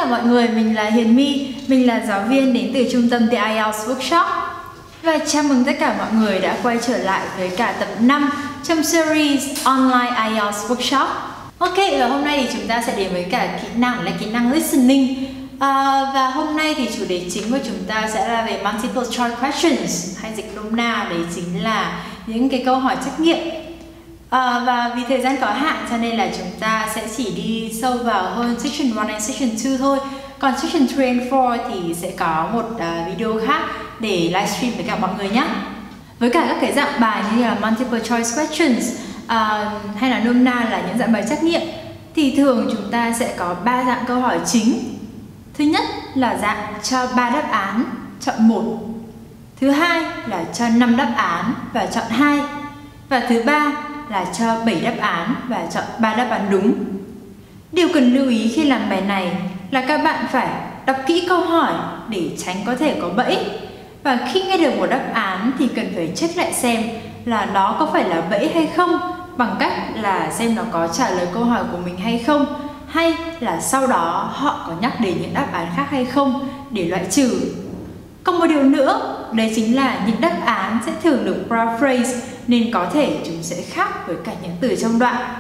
cả mọi người, mình là Hiền My, mình là giáo viên đến từ trung tâm The IELTS Workshop. Và chào mừng tất cả mọi người đã quay trở lại với cả tập 5 trong series Online IELTS Workshop. Ok, và hôm nay thì chúng ta sẽ đến với cả kỹ năng là kỹ năng listening. Và hôm nay thì chủ đề chính của chúng ta sẽ là về multiple choice questions, hay dịch nôm na đấy chính là những cái câu hỏi trắc nghiệm. Và vì thời gian có hạn cho nên là chúng ta sẽ chỉ đi sâu vào hơn section 1 and section 2 thôi. Còn section 3 and 4 thì sẽ có một video khác để livestream với cả mọi người nhé. Với cả các cái dạng bài như là multiple choice questions hay là nôm na là những dạng bài trắc nghiệm thì thường chúng ta sẽ có 3 dạng câu hỏi chính. Thứ nhất là dạng cho 3 đáp án, chọn 1. Thứ hai là cho 5 đáp án và chọn 2. Và thứ ba là cho 7 đáp án và chọn 3 đáp án đúng. Điều cần lưu ý khi làm bài này là các bạn phải đọc kỹ câu hỏi để tránh có thể có bẫy. Và khi nghe được một đáp án thì cần phải check lại xem là nó có phải là bẫy hay không, bằng cách là xem nó có trả lời câu hỏi của mình hay không, hay là sau đó họ có nhắc đến những đáp án khác hay không để loại trừ. Còn một điều nữa, đấy chính là những đáp án sẽ thường được paraphrase nên có thể chúng sẽ khác với cả những từ trong đoạn.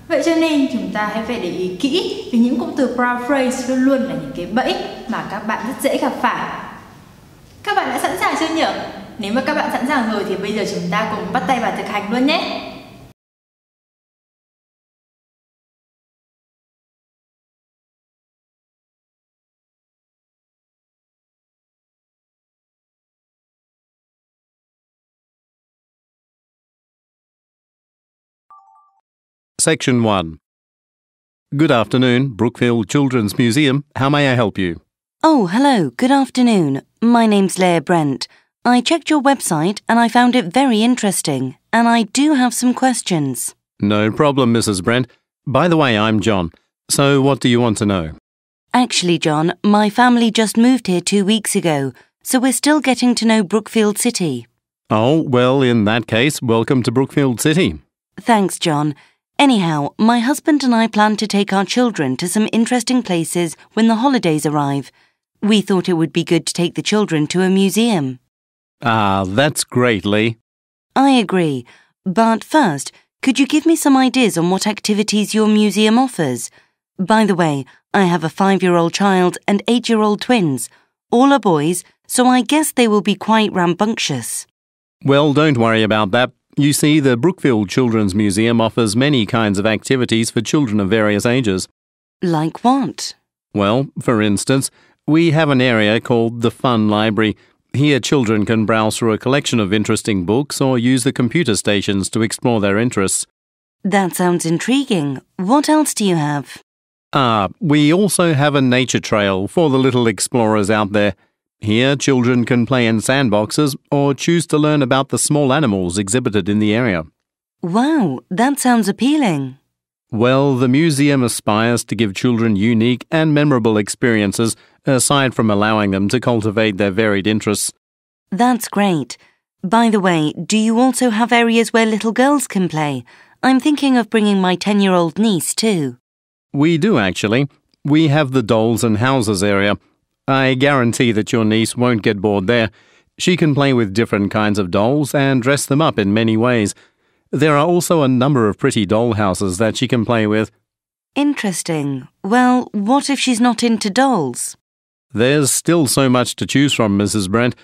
Vậy cho nên chúng ta hãy phải để ý kỹ vì những cụm từ paraphrase luôn luôn là những cái bẫy mà các bạn rất dễ gặp phải. Các bạn đã sẵn sàng chưa nhỉ? Nếu mà các bạn sẵn sàng rồi thì bây giờ chúng ta cùng bắt tay vào thực hành luôn nhé! Section 1. Good afternoon, Brookfield Children's Museum. How may I help you? Oh, hello. Good afternoon. My name's Brent. I checked your website and I found it very interesting, and I do have some questions. No problem, Mrs. Brent. By the way, I'm John. So what do you want to know? Actually, John, my family just moved here 2 weeks ago, so we're still getting to know Brookfield City. Oh, well, in that case, welcome to Brookfield City. Thanks, John. Anyhow, my husband and I plan to take our children to some interesting places when the holidays arrive. We thought it would be good to take the children to a museum. Ah, that's great, Lee. I agree. But first, could you give me some ideas on what activities your museum offers? By the way, I have a 5-year-old child and 8-year-old twins. All are boys, so I guess they will be quite rambunctious. Well, don't worry about that. You see, the Brookfield Children's Museum offers many kinds of activities for children of various ages. Like what? Well, for instance, we have an area called the Fun Library. Here children can browse through a collection of interesting books or use the computer stations to explore their interests. That sounds intriguing. What else do you have? We also have a nature trail for the little explorers out there. Here, children can play in sandboxes or choose to learn about the small animals exhibited in the area. Wow, that sounds appealing. Well, the museum aspires to give children unique and memorable experiences, aside from allowing them to cultivate their varied interests. That's great. By the way, do you also have areas where little girls can play? I'm thinking of bringing my 10-year-old niece too. We do, actually. We have the dolls and houses area. I guarantee that your niece won't get bored there. She can play with different kinds of dolls and dress them up in many ways. There are also a number of pretty doll houses that she can play with. Interesting. Well, what if she's not into dolls? There's still so much to choose from, Mrs. Brent.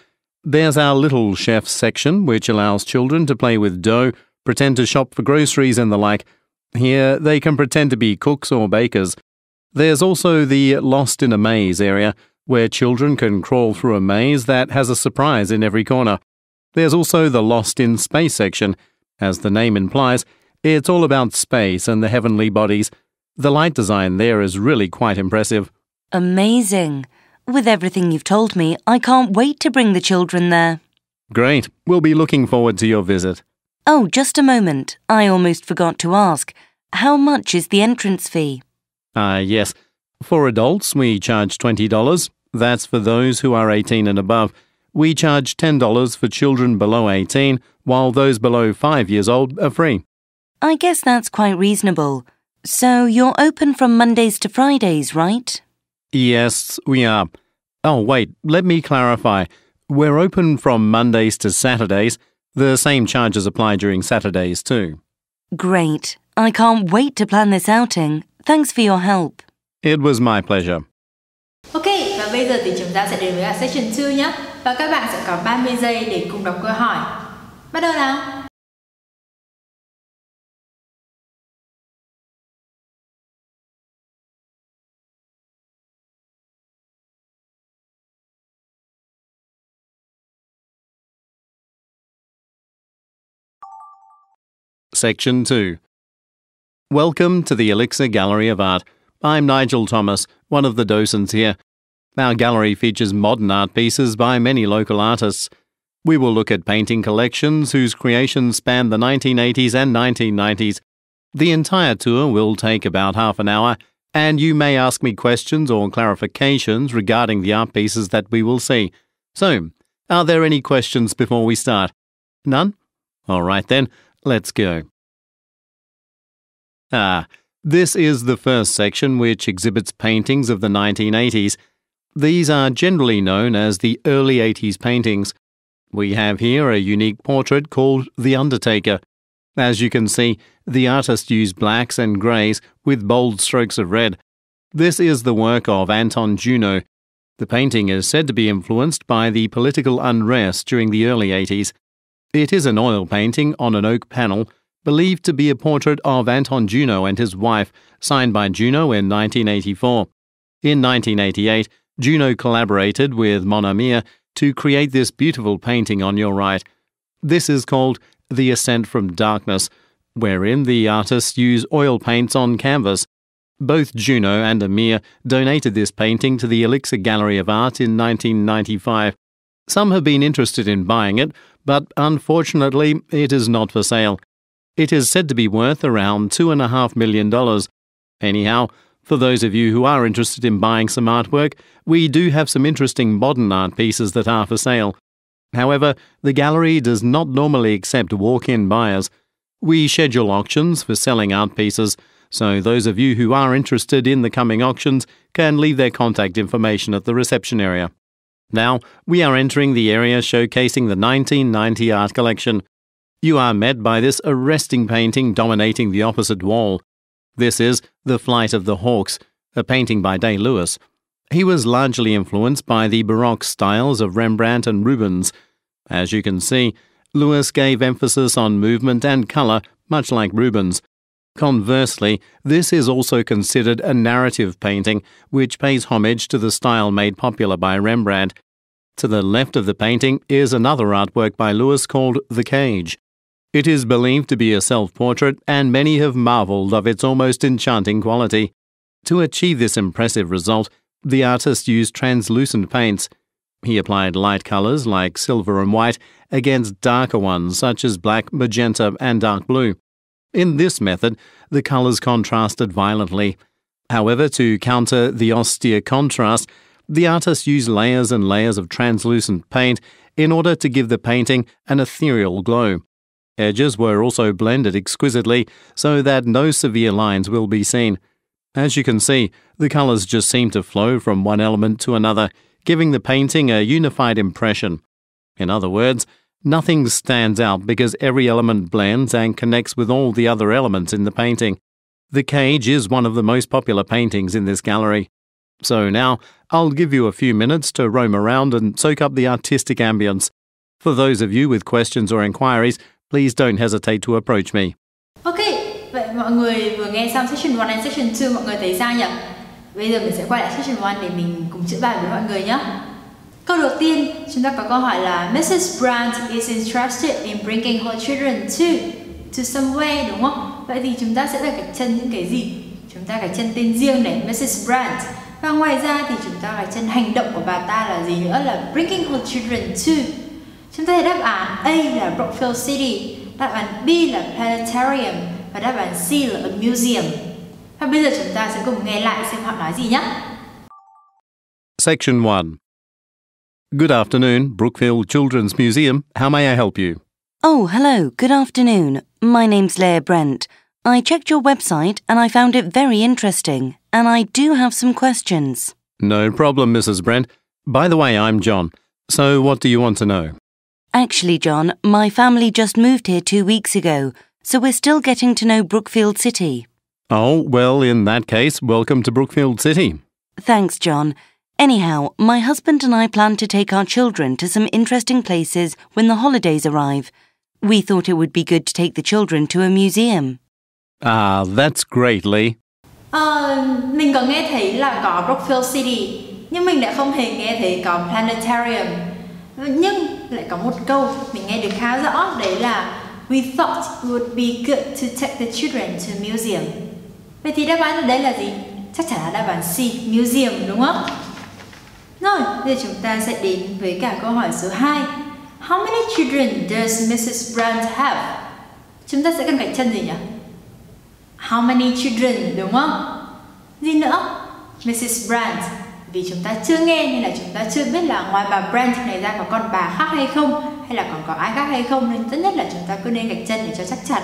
There's our Little Chefs section, which allows children to play with dough, pretend to shop for groceries and the like. Here, they can pretend to be cooks or bakers. There's also the Lost in a Maze area, where children can crawl through a maze that has a surprise in every corner. There's also the Lost in Space section. As the name implies, it's all about space and the heavenly bodies. The light design there is really quite impressive. Amazing. With everything you've told me, I can't wait to bring the children there. Great. We'll be looking forward to your visit. Oh, just a moment. I almost forgot to ask. How much is the entrance fee? Yes. For adults, we charge $20. That's for those who are 18 and above. We charge $10 for children below 18, while those below 5 years old are free. I guess that's quite reasonable. So you're open from Mondays to Fridays, right? Yes, we are. Oh, wait, let me clarify. We're open from Mondays to Saturdays. The same charges apply during Saturdays too. Great. I can't wait to plan this outing. Thanks for your help. It was my pleasure. Ok, và bây giờ thì chúng ta sẽ đến với cả section 2 nhé. Và các bạn sẽ có 30 giây để cùng đọc câu hỏi. Bắt đầu nào! Section 2. Welcome to the LİCH Gallery of Art. I'm Nigel Thomas, one of the docents here. Our gallery features modern art pieces by many local artists. We will look at painting collections whose creations span the 1980s and 1990s. The entire tour will take about half an hour, and you may ask me questions or clarifications regarding the art pieces that we will see. So, are there any questions before we start? None? All right then, let's go. This is the first section which exhibits paintings of the 1980s. These are generally known as the early 80s paintings. We have here a unique portrait called The Undertaker. As you can see, the artist used blacks and greys with bold strokes of red. This is the work of Anton Juno. The painting is said to be influenced by the political unrest during the early 80s. It is an oil painting on an oak panel, believed to be a portrait of Anton Juno and his wife, signed by Juno in 1984. In 1988, Juno collaborated with Mon Ami to create this beautiful painting on your right. This is called The Ascent from Darkness, wherein the artists use oil paints on canvas. Both Juno and Amir donated this painting to the LİCH Gallery of Art in 1995. Some have been interested in buying it, but unfortunately it is not for sale. It is said to be worth around $2.5 million. Anyhow, for those of you who are interested in buying some artwork, we do have some interesting modern art pieces that are for sale. However, the gallery does not normally accept walk-in buyers. We schedule auctions for selling art pieces, so those of you who are interested in the coming auctions can leave their contact information at the reception area. Now, we are entering the area showcasing the 1990 art collection. You are met by this arresting painting dominating the opposite wall. This is The Flight of the Hawks, a painting by Day-Lewis. He was largely influenced by the Baroque styles of Rembrandt and Rubens. As you can see, Lewis gave emphasis on movement and colour, much like Rubens. Conversely, this is also considered a narrative painting, which pays homage to the style made popular by Rembrandt. To the left of the painting is another artwork by Lewis called The Cage. It is believed to be a self-portrait, and many have marvelled of its almost enchanting quality. To achieve this impressive result, the artist used translucent paints. He applied light colours like silver and white against darker ones such as black, magenta and dark blue. In this method, the colours contrasted violently. However, to counter the austere contrast, the artist used layers and layers of translucent paint in order to give the painting an ethereal glow. Edges were also blended exquisitely so that no severe lines will be seen. As you can see, the colours just seem to flow from one element to another, giving the painting a unified impression. In other words, nothing stands out because every element blends and connects with all the other elements in the painting. The Cage is one of the most popular paintings in this gallery. So now, I'll give you a few minutes to roam around and soak up the artistic ambience. For those of you with questions or inquiries, please don't hesitate to approach me. Ok, vậy mọi người vừa nghe xong section 1 and section 2, mọi người thấy sao nhỉ? Bây giờ mình sẽ quay lại section 1 để mình cùng chữa bài với mọi người nhé. Câu đầu tiên, chúng ta có câu hỏi là Mrs. Brent is interested in bringing her children to somewhere, đúng không? Vậy thì chúng ta sẽ phải gạch chân những cái gì? Chúng ta gạch chân tên riêng này, Mrs. Brent. Và ngoài ra thì chúng ta gạch chân hành động của bà ta là gì nữa, là bringing her children to. Chúng ta thấy đáp án A là Brookfield City, đáp án B là planetarium và đáp án C là a museum. Và bây giờ chúng ta sẽ cùng nghe lại xem họ nói gì nhé. Section 1. Good afternoon, Brookfield Children's Museum. How may I help you? Oh, hello. Good afternoon. My name's Brent. I checked your website and I found it very interesting, and I do have some questions. No problem, Mrs. Brent. By the way, I'm John. So what do you want to know? Actually, John, my family just moved here 2 weeks ago, so we're still getting to know Brookfield City. Oh, well, in that case, welcome to Brookfield City. Thanks, John. Anyhow, my husband and I plan to take our children to some interesting places when the holidays arrive. We thought it would be good to take the children to a museum. Ah, that's great, Lee. Mình có nghe thấy là có Brookfield City, nhưng mình lại không hề nghe thấy có planetarium. Nhưng lại có một câu mình nghe được khá rõ, đấy là We thought it would be good to take the children to a museum. Vậy thì đáp án ở đây là gì? Chắc chắn là đáp án C, museum, đúng không? Rồi, bây giờ chúng ta sẽ đến với cả câu hỏi số 2. How many children does Mrs. Brent have? Chúng ta sẽ cần gạch chân gì nhỉ? How many children, đúng không? Gì nữa? Mrs. Brent. Vì chúng ta chưa nghe nên là chúng ta chưa biết là ngoài bà Brent này ra có con bà khác hay không, hay là còn có ai khác hay không, nên tốt nhất là chúng ta cứ nên gạch chân để cho chắc chắn.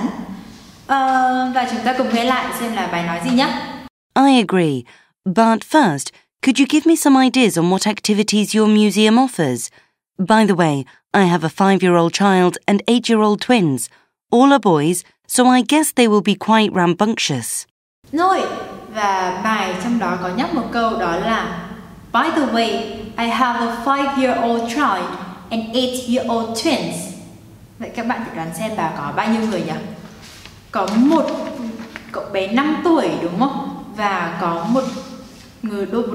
Và chúng ta cùng nghe lại xem là bài nói gì nhé. I agree. But first, could you give me some ideas on what activities your museum offers? By the way, I have a 5-year-old child and 8-year-old twins. All are boys, so I guess they will be quite rambunctious. Rồi, và bài trong đó có nhắc một câu đó là By the way, I have a 5-year-old child and 8-year-old twins. Vậy các bạn thử đoán xem bà có bao nhiêu người nhỉ? Có một cậu bé 5 tuổi đúng không? Và có một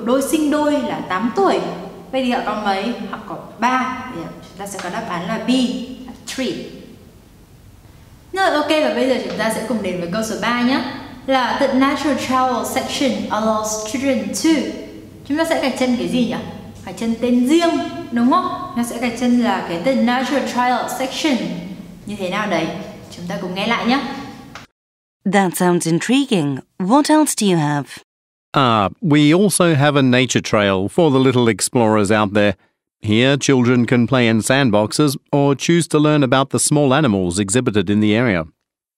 đôi sinh đôi là 8 tuổi. Vậy thì họ có mấy? Họ có 3. Thì chúng ta sẽ có đáp án là B, 3. Rồi, ok, và bây giờ chúng ta sẽ cùng đến với câu số 3 nhé. Là the natural travel section allows children to. Chúng ta sẽ gạch chân cái gì nhỉ? Gạch chân tên riêng, đúng không? Nó sẽ gạch chân là cái the natural travel section. Như thế nào đấy? Chúng ta cùng nghe lại nhé. That sounds intriguing. What else do you have? We also have a nature trail for the little explorers out there. Here, children can play in sandboxes or choose to learn about the small animals exhibited in the area.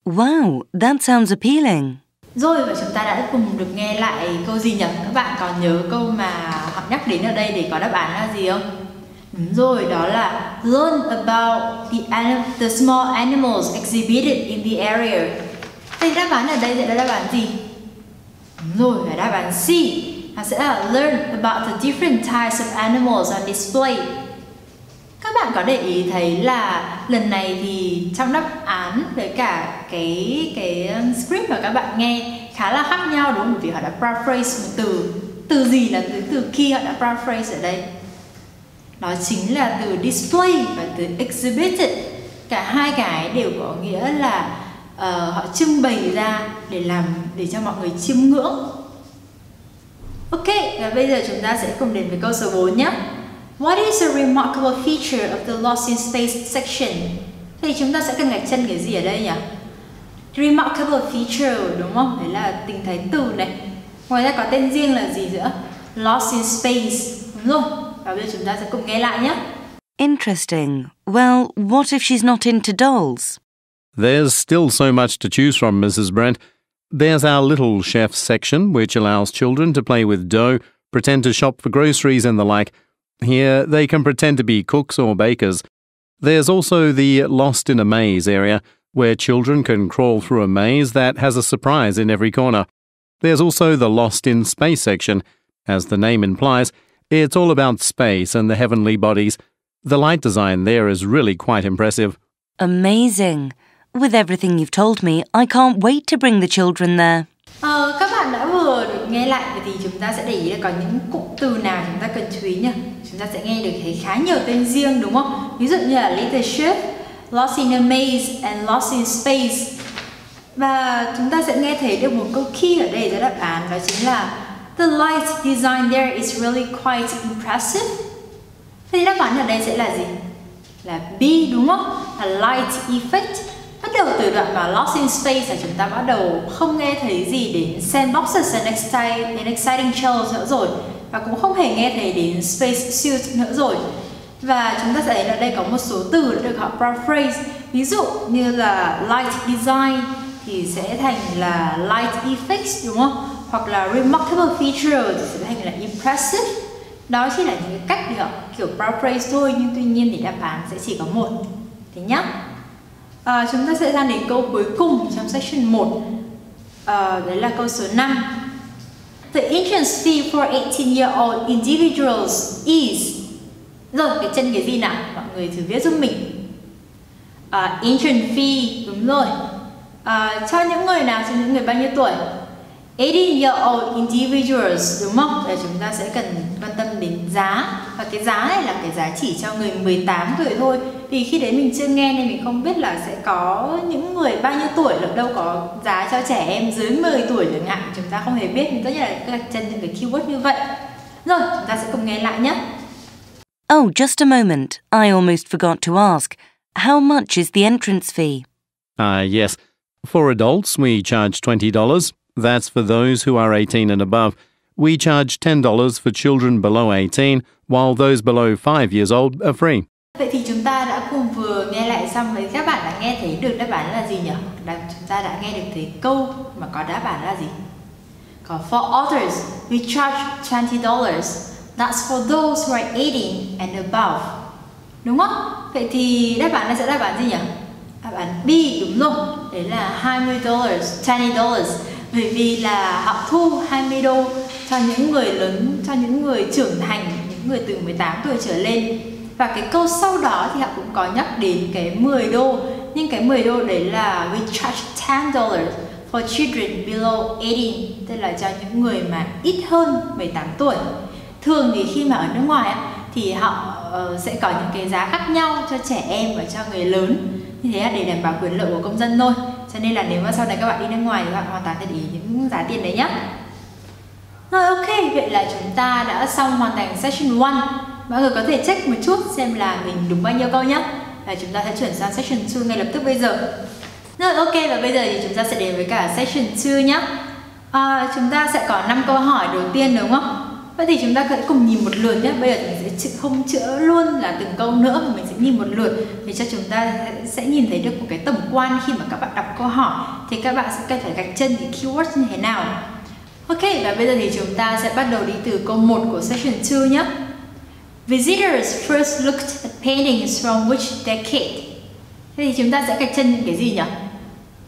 Wow, that sounds appealing. Rồi, và chúng ta đã cùng được nghe lại câu gì nhỉ? Các bạn còn nhớ câu mà họ nhắc đến ở đây để có đáp án là gì không? Đúng rồi, đó là learn about the small animals exhibited in the area. Vậy đáp án ở đây sẽ là đáp án gì? Đúng rồi, là đáp án C. Nó sẽ là learn about the different types of animals on display. Các bạn có để ý thấy là lần này thì trong đáp án với cả cái script mà các bạn nghe khá là khác nhau đúng không? Bởi vì họ đã paraphrase một từ. Từ gì là từ khi họ đã paraphrase ở đây? Đó chính là từ display và từ exhibited. Cả hai cái đều có nghĩa là họ trưng bày ra để cho mọi người chiêm ngưỡng. Ok, và bây giờ chúng ta sẽ cùng đến với câu số 4 nhé. What is a remarkable feature of the Lost in Space section? Thì chúng ta sẽ cần gạch chân cái gì ở đây nhỉ? Remarkable feature đúng không? Đấy là tình thái từ này. Ngoài ra có tên riêng là gì nữa? Lost in Space, đúng rồi. Và bây giờ chúng ta sẽ cùng nghe lại nhé. Interesting. Well, what if she's not into dolls? There's still so much to choose from, Mrs. Brent. There's our little chef section, which allows children to play with dough, pretend to shop for groceries and the like. Here, they can pretend to be cooks or bakers. There's also the Lost in a Maze area, where children can crawl through a maze that has a surprise in every corner. There's also the Lost in Space section. As the name implies, it's all about space and the heavenly bodies. The light design there is really quite impressive. Amazing. With everything you've told me, I can't wait to bring the children there. Các bạn đã vừa được nghe lại thì chúng ta sẽ để ý là có những cụm từ nào chúng ta cần chú ý nhỉ? Chúng ta sẽ nghe được thấy khá nhiều tên riêng đúng không? Ví dụ như là LİCH, Lost in a Maze and Lost in Space. Và chúng ta sẽ nghe thấy được một câu key ở đây cho đáp án, đó chính là the light design there is really quite impressive. Thế đáp án ở đây sẽ là gì? Là B đúng không? Là light effect. Bắt đầu từ đoạn mà Lost in Space là chúng ta bắt đầu không nghe thấy gì đến sandboxes and exciting shells nữa rồi. Và cũng không hề nghe thấy đến space suit nữa rồi. Và chúng ta sẽ thấy là đây có một số từ đã được họ paraphrase. Ví dụ như là light design thì sẽ thành là light effects đúng không? Hoặc là remarkable feature thì sẽ thành là impressive. Đó chỉ là những cái cách để họ kiểu paraphrase thôi, nhưng tuy nhiên thì đáp án sẽ chỉ có một. Thế nhá. Chúng ta sẽ sang đến câu cuối cùng trong section 1. Đấy là câu số 5. The entrance fee for 18-year-old individuals is. Rồi, cái chân cái gì nào? Mọi người thử viết giúp mình. Entrance fee, đúng rồi. Cho những người nào, cho những người bao nhiêu tuổi? 18-year-old individuals, đúng không? Để chúng ta sẽ cần quan tâm đến giá. Và cái giá này là cái giá chỉ cho người 18 tuổi thôi. Vì khi đấy mình chưa nghe nên mình không biết là sẽ có những người bao nhiêu tuổi, là đâu có giá cho trẻ em dưới 10 tuổi chẳng hạn. Chúng ta không hề biết, nhưng tất nhiên là các chân những cái keyword như vậy. Rồi, chúng ta sẽ cùng nghe lại nhé. Oh, just a moment. I almost forgot to ask. How much is the entrance fee? Yes. For adults, we charge $20. That's for those who are 18 and above. We charge $10 for children below 18, while those below 5 years old are free. Vậy thì chúng ta đã cùng vừa nghe lại xong, với các bạn đã nghe thấy được đáp án là gì nhỉ? Chúng ta đã nghe được thấy câu mà có đáp án là gì? Có for others, we charge $20. That's for those who are 18 and above. Đúng không? Vậy thì đáp án này sẽ đáp án gì nhỉ? Đáp án B, đúng rồi. Đấy là $20. Bởi vì là họ thu 20 đô cho những người lớn, cho những người trưởng thành, những người từ 18 tuổi trở lên. Và cái câu sau đó thì họ cũng có nhắc đến cái 10 đô. Nhưng cái 10 đô đấy là we charge $10 for children below 18, tức là cho những người mà ít hơn 18 tuổi. Thường thì khi mà ở nước ngoài thì họ sẽ có những cái giá khác nhau cho trẻ em và cho người lớn. Như thế là để đảm bảo quyền lợi của công dân thôi. Cho nên là nếu mà sau này các bạn đi nước ngoài thì các bạn hoàn toàn thể ý những giá tiền đấy nhé. Rồi, ok, vậy là chúng ta đã xong hoàn thành section 1. Mọi người có thể check một chút xem là mình đúng bao nhiêu câu nhé. Và chúng ta sẽ chuyển sang section 2 ngay lập tức bây giờ. Rồi, ok, và bây giờ thì chúng ta sẽ đến với cả section 2 nhé. Chúng ta sẽ có 5 câu hỏi đầu tiên, đúng không? Vậy thì chúng ta hãy cùng nhìn một lượt nhé. Bây giờ mình sẽ không chữa luôn là từng câu nữa, mà mình sẽ nhìn một lượt để cho chúng ta sẽ nhìn thấy được một cái tổng quan khi mà các bạn đọc câu hỏi. Thì các bạn sẽ cần phải gạch chân cái keyword như thế nào. Ok, và bây giờ thì chúng ta sẽ bắt đầu đi từ câu 1 của section 2 nhé. Visitors first looked at paintings from which decade? Thế thì chúng ta sẽ gạch chân những cái gì nhỉ?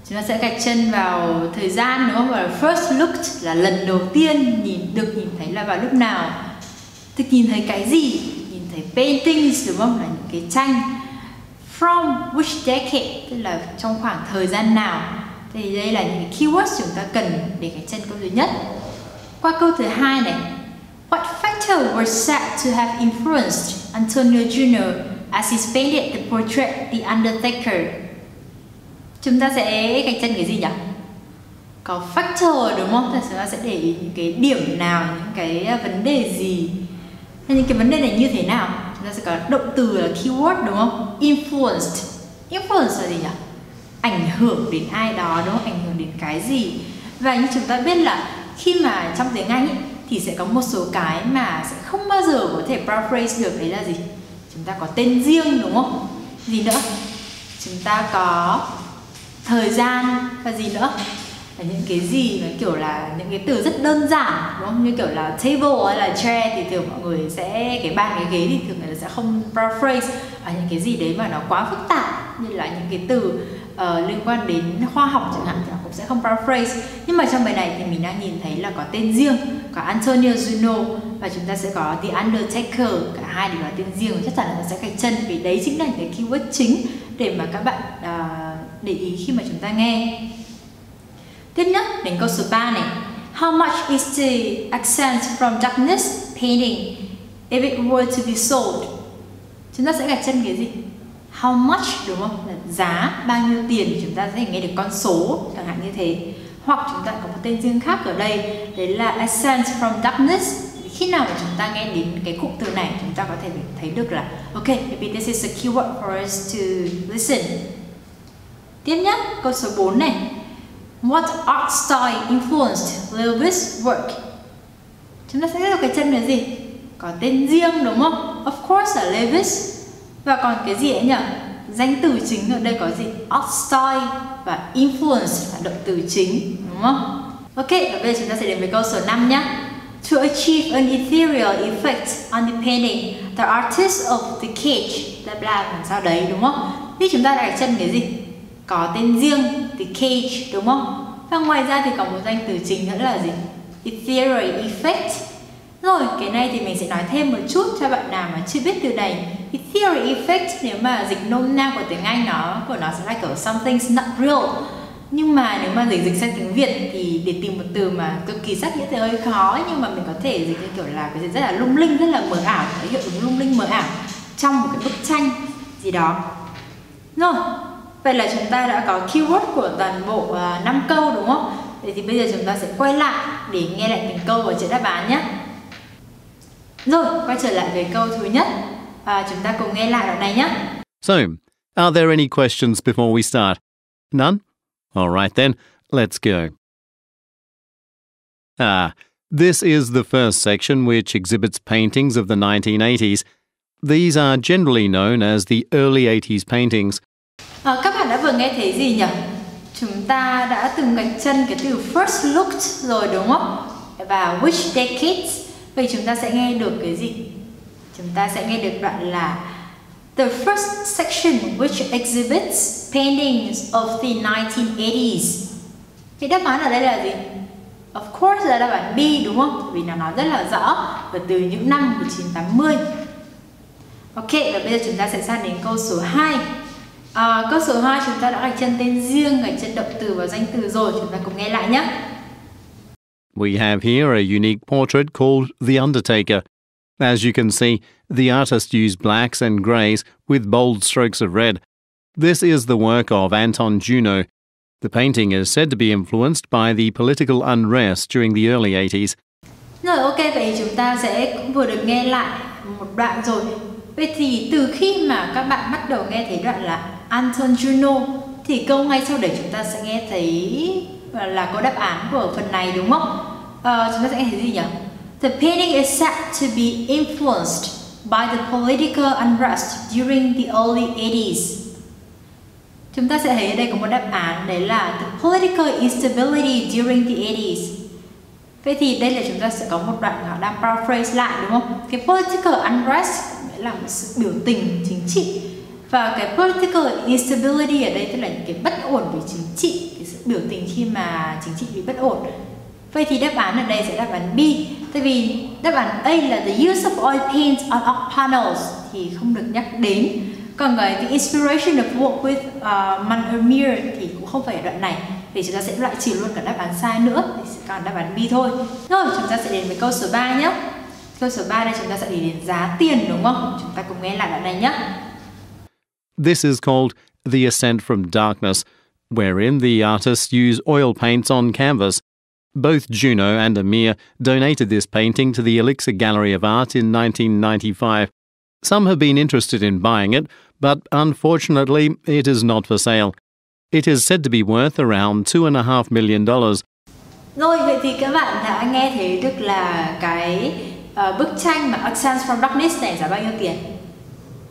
Chúng ta sẽ gạch chân vào thời gian, đúng không? Và first looked là lần đầu tiên nhìn thấy là vào lúc nào. Thì nhìn thấy cái gì? Nhìn thấy paintings, đúng không? Là những cái tranh. From which decade, tức là trong khoảng thời gian nào. Thì đây là những cái keywords chúng ta cần để gạch chân câu thứ nhất. Qua câu thứ hai này. What factor was said to have influenced Antonio Jr. as he painted the portrait The Undertaker? Chúng ta sẽ gạch chân cái gì nhỉ? Có factor, đúng không? Thì chúng ta sẽ để ý những cái điểm nào, những cái vấn đề gì. Những cái vấn đề này như thế nào? Chúng ta sẽ có động từ là keyword, đúng không? Influenced. Influence là gì nhỉ? Ảnh hưởng đến ai đó, đúng không? Ảnh hưởng đến cái gì? Và như chúng ta biết là khi mà trong tiếng Anh thì sẽ có một số cái mà sẽ không bao giờ có thể paraphrase được. Đấy là gì? Chúng ta có tên riêng, đúng không? Gì nữa? Chúng ta có thời gian và gì nữa? Và những cái gì mà kiểu là những cái từ rất đơn giản, đúng không? Như kiểu là table hay là chair thì thường mọi người sẽ, cái bàn cái ghế thì thường người ta sẽ không paraphrase. Và những cái gì đấy mà nó quá phức tạp như là những cái từ liên quan đến khoa học chẳng hạn thì họ cũng sẽ không paraphrase. Nhưng mà trong bài này thì mình đang nhìn thấy là có tên riêng, có Antonio Juno và chúng ta sẽ có The Undertaker, cả hai đều là tên riêng. Chắc chắn là nó sẽ gạch chân vì đấy chính là cái keyword chính để mà các bạn để ý khi mà chúng ta nghe. Tiếp nhất đến câu số 3 này. How much is the Ascent from Darkness painting if it were to be sold? Chúng ta sẽ gạch chân cái gì? How much, đúng không? Là giá, bao nhiêu tiền thì chúng ta sẽ nghe được con số chẳng hạn như thế. Hoặc chúng ta có một tên riêng khác ở đây, đấy là Ascent from Darkness. Khi nào mà chúng ta nghe đến cái cụm từ này, chúng ta có thể thấy được là ok, maybe this is a keyword for us to listen. Tiếp nhất, câu số 4 này. What art style influenced LİCH's work? Chúng ta sẽ biết được cái chân là gì? Có tên riêng, đúng không? Of course là LİCH. Và còn cái gì ấy nhỉ? Danh từ chính ở đây có gì? Art style và influence là động từ chính, đúng không? Ok, và bây giờ chúng ta sẽ đến với câu số 5 nhé. To achieve an ethereal effect on the painting, the artist of the cage, bla bla làm sao đấy, đúng không? Thì chúng ta đã chân cái gì? Có tên riêng, the cage, đúng không? Và ngoài ra thì có một danh từ chính nữa là gì? Ethereal effect. Rồi, cái này thì mình sẽ nói thêm một chút cho bạn nào mà chưa biết từ này. Ethereal effect, nếu mà dịch nôm na của tiếng Anh của nó sẽ là kiểu something's not real. Nhưng mà nếu mà dịch sang tiếng Việt thì để tìm một từ mà cực kỳ sát nghĩa thì hơi khó, nhưng mà mình có thể dịch như kiểu là cái gì rất là lung linh, rất là mờ ảo, cái hiệu ứng lung linh mờ ảo trong một cái bức tranh gì đó. Rồi, vậy là chúng ta đã có keyword của toàn bộ 5 câu đúng không? Vậy thì bây giờ chúng ta sẽ quay lại để nghe lại từng câu và chữa đáp án nhé. Rồi, quay trở lại với câu thứ nhất. Chúng ta cùng nghe lại đoạn này nhé. So, are there any questions before we start? None? All right then, let's go. This is the first section which exhibits paintings of the 1980s. These are generally known as the early 80s paintings. Các bạn đã vừa nghe thấy gì nhỉ? Chúng ta đã từng gạch chân cái từ first looked rồi đúng không? Và which decades? Vậy chúng ta sẽ nghe được cái gì? Chúng ta sẽ nghe được đoạn là the first section which exhibits paintings of the 1980s. Thì đáp án ở đây là gì? Of course là đáp án B đúng không? Vì nó nói rất là rõ và từ những năm 1980. Ok, và bây giờ chúng ta sẽ sang đến câu số 2. Câu số 2 chúng ta đã gạch chân tên riêng, gạch chân động từ và danh từ rồi. Chúng ta cùng nghe lại nhé. We have here a unique portrait called The Undertaker. As you can see, the artist used blacks and greys with bold strokes of red. This is the work of Anton Juno. The painting is said to be influenced by the political unrest during the early 80s. Rồi, ok, vậy chúng ta sẽ cũng vừa được nghe lại một đoạn rồi. Vậy thì từ khi mà các bạn bắt đầu nghe thấy đoạn là Anton Juno thì câu ngay sau đấy chúng ta sẽ nghe thấy là có đáp án của phần này đúng không? Chúng ta sẽ nghe thấy gì nhỉ? The painting is said to be influenced by the political unrest during the early 80s. Chúng ta sẽ thấy ở đây có một đáp án đấy là the political instability during the 80s. Vậy thì đây là chúng ta sẽ có một đoạn họ đang paraphrase lại đúng không? Cái political unrest nghĩa là một sự biểu tình chính trị. Và cái political instability ở đây tức là những cái bất ổn về chính trị, cái sự biểu tình khi mà chính trị bị bất ổn. Vậy thì đáp án ở đây sẽ đáp án B. Tại vì đáp án A là the use of oil paint on oak panels thì không được nhắc đến. Còn cái inspiration of work with Manhermere thì cũng không phải ở đoạn này. Thì chúng ta sẽ loại trừ luôn cả đáp án sai nữa. Thì sẽ còn đáp án B thôi. Rồi chúng ta sẽ đến với câu số 3 nhé. Câu số 3 đây chúng ta sẽ đi đến giá tiền đúng không? Chúng ta cùng nghe lại đoạn này nhé. This is called The Ascent from Darkness, wherein the artists use oil paints on canvas. Both Juno and Amir donated this painting to the LİCH Gallery of Art in 1995. Some have been interested in buying it, but unfortunately it is not for sale. It is said to be worth around $2.5 million. Rồi, vậy thì các bạn đã nghe thấy được là cái bức tranh mà Ascent from Darkness này giá bao nhiêu tiền?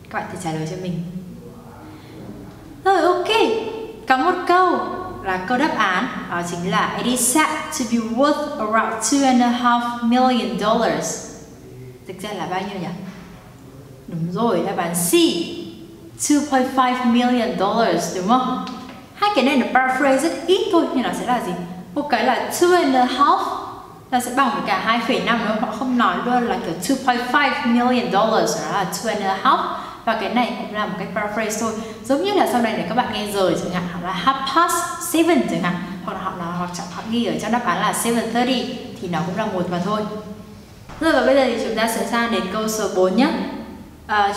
Các bạn thử trả lời cho mình. Rồi, ok. Có một câu là câu đáp án, đó chính là it is said to be worth around $2.5 million. Thực ra là bao nhiêu nhỉ? Đúng rồi, đáp án C, $2.5 million đúng không? Hai cái này là paraphrase rất ít thôi nhưng nó sẽ là gì? Một cái là 2.5 là sẽ bằng với cả 2,5 nữa, họ không nói luôn là kiểu $2.5 million, nó là 2.5. Và cái này cũng là một cái paraphrase thôi. Giống như là sau này để các bạn nghe rời chẳng hạn, hoặc là 7:30 chẳng hạn, hoặc là họ ghi ở trong đáp án là 7:30 thì nó cũng là một mà thôi. Rồi và bây giờ thì chúng ta sẽ sang đến câu số 4 nhé.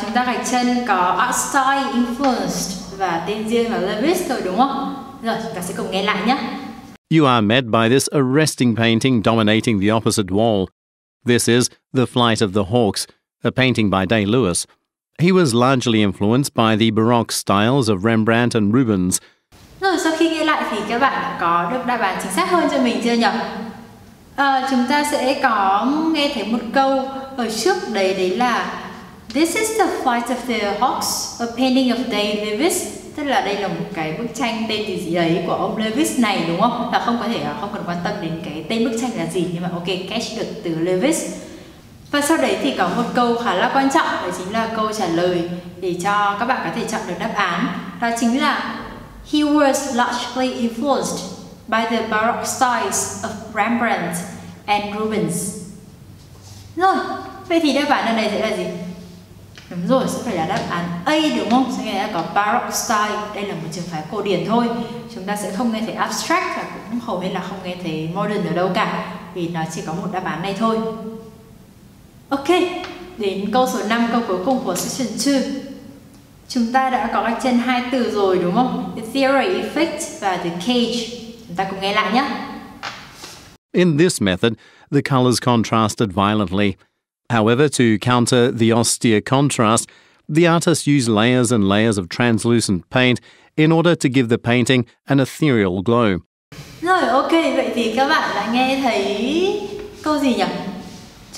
Chúng ta gạch chân có art style influenced và tên riêng là LİCH thôi đúng không? Rồi chúng ta sẽ cùng nghe lại nhé. You are met by this arresting painting dominating the opposite wall. This is The Flight of the Hawks, a painting by Day-Lewis. He was largely influenced by the baroque styles of Rembrandt and Rubens. Rồi sau khi nghe lại thì các bạn đã có được đáp án chính xác hơn cho mình chưa nhỉ? Chúng ta sẽ có nghe thấy một câu ở trước đấy là This is the flight of the hawks, a painting of Day-Lewis. tức là đây là một cái bức tranh tên gì đấy của ông LİCH này đúng không? Và không cần quan tâm đến cái tên bức tranh là gì, nhưng mà ok, catch được từ LİCH. Và sau đấy thì có một câu khá là quan trọng, đó chính là câu trả lời để cho các bạn có thể chọn được đáp án. Đó chính là he was largely influenced by the baroque styles of Rembrandt and Rubens. Rồi, vậy thì đáp án ở đây sẽ là gì? Đúng rồi, sẽ phải là đáp án A đúng không? Sẽ là có baroque style, đây là một trường phái cổ điển thôi. Chúng ta sẽ không nghe thấy abstract và cũng hầu hết là không nghe thấy modern ở đâu cả, vì nó chỉ có một đáp án này thôi. Ok, đến câu số 5, câu cuối cùng của section 2. Chúng ta đã có trên 2 từ rồi đúng không? Ethereal effect và the cage. Chúng ta cùng nghe lại nhé. In this method, the colours contrasted violently. However, to counter the austere contrast, the artist used layers and layers of translucent paint in order to give the painting an ethereal glow. Rồi, ok, vậy thì các bạn đã nghe thấy câu gì nhỉ?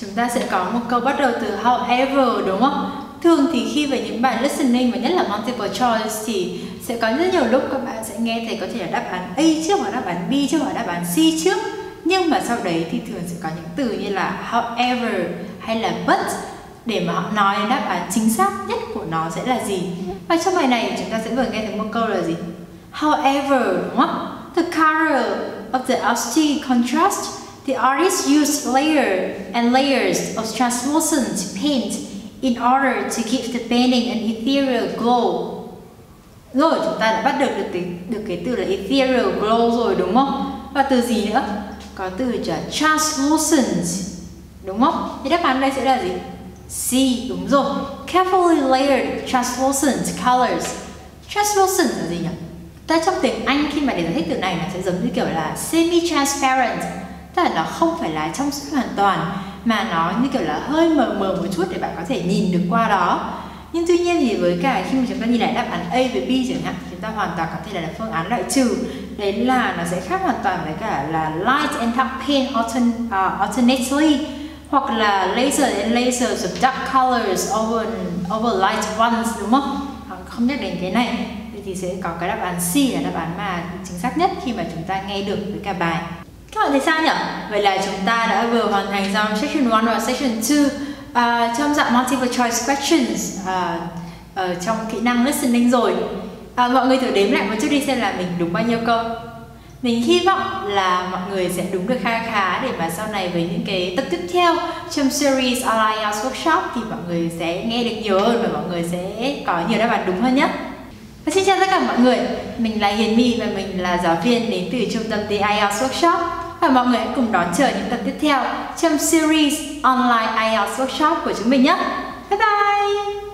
Chúng ta sẽ có một câu bắt đầu từ however đúng không? Thường thì khi về những bài listening và nhất là multiple choice thì sẽ có rất nhiều lúc các bạn sẽ nghe thấy có thể là đáp án A trước hoặc đáp án B trước hoặc đáp án C trước. Nhưng mà sau đấy thì thường sẽ có những từ như là however hay là but để mà họ nói đáp án chính xác nhất của nó sẽ là gì. Và trong bài này chúng ta sẽ vừa nghe thấy một câu là gì? However đúng không? The color of the austere contrast, the artist used layers of translucent paint in order to give the painting an ethereal glow. Rồi, chúng ta đã bắt được cái từ là ethereal glow rồi đúng không? Và từ gì nữa? Có từ là translucent đúng không? Thì đáp án đây sẽ là gì? C, đúng rồi. Carefully layered translucent colors. Translucent là gì nhỉ? Ta trong tiếng Anh khi mà để giải thích từ này nó sẽ giống như kiểu là semi-transparent, tức là nó không phải là trong suốt hoàn toàn mà nó như kiểu là hơi mờ mờ một chút để bạn có thể nhìn được qua đó. Nhưng tuy nhiên thì với cả khi mà chúng ta nhìn lại đáp án A với B chẳng hạn, chúng ta hoàn toàn có thể là phương án loại trừ. Đấy là nó sẽ khác hoàn toàn với cả là light and dark paint alternately, hoặc là laser and layers of dark colors over light ones đúng không? Không nhắc đến cái này thì sẽ có cái đáp án C là đáp án mà chính xác nhất khi mà chúng ta nghe được với cả bài. Các bạn thấy sao nhỉ? Vậy là chúng ta đã vừa hoàn thành xong section 1 và section 2 trong dạng multiple choice questions trong kỹ năng listening rồi. Mọi người thử đếm lại một chút đi xem là mình đúng bao nhiêu câu. Mình hy vọng là mọi người sẽ đúng được khá để mà sau này với những cái tập tiếp theo trong series Online IELTS Workshop thì mọi người sẽ nghe được nhiều hơn và mọi người sẽ có nhiều đáp án đúng hơn nhé. Và xin chào tất cả mọi người, mình là Hiền My và mình là giáo viên đến từ trung tâm IELTS Workshop. Và mọi người hãy cùng đón chờ những tập tiếp theo trong series Online IELTS Workshop của chúng mình nhé. Bye bye!